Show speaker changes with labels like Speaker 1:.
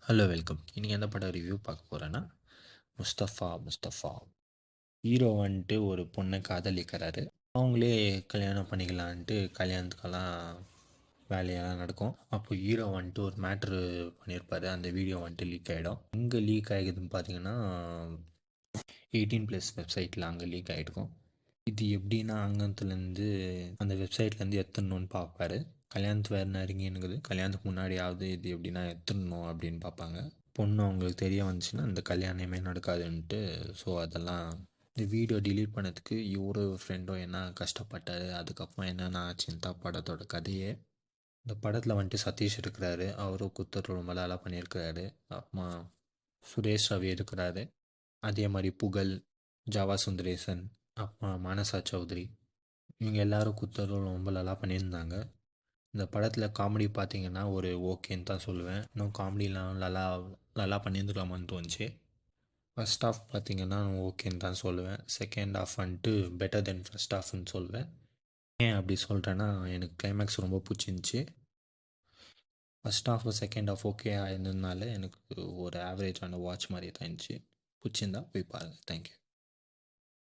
Speaker 1: Hello welcome. இன்றைக்கி எந்த படம் ரிவ்யூ பார்க்க போகிறேன்னா முஸ்தஃபா. ஹீரோ வந்துட்டு ஒரு பொண்ணை காதலிக்கிறாரு. அவங்களே கல்யாணம் பண்ணிக்கலான்ட்டு கல்யாணத்துக்கெல்லாம் வேலையெல்லாம் நடக்கும். அப்போ ஹீரோ வந்துட்டு ஒரு மேட்ரு பண்ணியிருப்பார். அந்த வீடியோ வந்துட்டு லீக் ஆகிடும். எங்கே லீக் ஆகிடுதுன்னு பார்த்தீங்கன்னா 18+ வெப்சைட்டில் அங்கே லீக் ஆகிருக்கும். இது எப்படின்னா அங்கத்துலேருந்து அந்த வெப்சைட்லேருந்து எத்தணுன்னு பார்ப்பாரு. கல்யாணத்து வேறு நெருங்கினுக்குது, கல்யாணத்துக்கு முன்னாடியாவது இது எப்படின்னா எத்தணும் அப்படின்னு பார்ப்பாங்க. பொண்ணு அவங்களுக்கு தெரிய வந்துச்சுன்னா இந்த கல்யாணமே நடக்காதுன்ட்டு. ஸோ அதெல்லாம் இந்த வீடியோ டிலீட் பண்ணதுக்கு இவரு ஃப்ரெண்டும் என்ன கஷ்டப்பட்டார், அதுக்கப்புறம் என்னென்ன ஆச்சுன்னு தான் படத்தோட கதையே. இந்த படத்தில் வந்துட்டு சதீஷ் இருக்கிறாரு, அவரும் குத்தர் ரொம்ப நல்லா பண்ணியிருக்கிறாரு. அப்புறமா சுரேஷ் ரவி இருக்கிறாரு, அதே மாதிரி புகழ், ஜாவா சுந்தரேசன், அப்புறமா மானசா சௌத்ரி, இவங்க எல்லாரும் குத்தரும் ரொம்ப நல்லா பண்ணியிருந்தாங்க. இந்த படத்தில் காமெடி பார்த்தீங்கன்னா ஒரு ஓகேன்னு தான் சொல்லுவேன். இன்னும் காமெடிலாம் நல்லா நல்லா பண்ணியிருந்துக்கலாமான்னு தோணுச்சு. ஃபர்ஸ்ட் ஆஃப் பார்த்தீங்கன்னா ஓகேன்னு தான் சொல்லுவேன். செகண்ட் ஆஃப் வந்துட்டு பெட்டர் தென் ஃபர்ஸ்ட் ஆஃப்னு சொல்லுவேன். ஏன் அப்படி சொல்கிறேன்னா, எனக்கு கிளைமேக்ஸ் ரொம்ப பிடிச்சிருந்துச்சி. First half second half okay இருந்ததுனால எனக்கு ஒரு ஆவரேஜான வாட்ச் மாதிரி தான் இருந்துச்சு. பிடிச்சிருந்தா போய் பாருங்கள். தேங்க்யூ.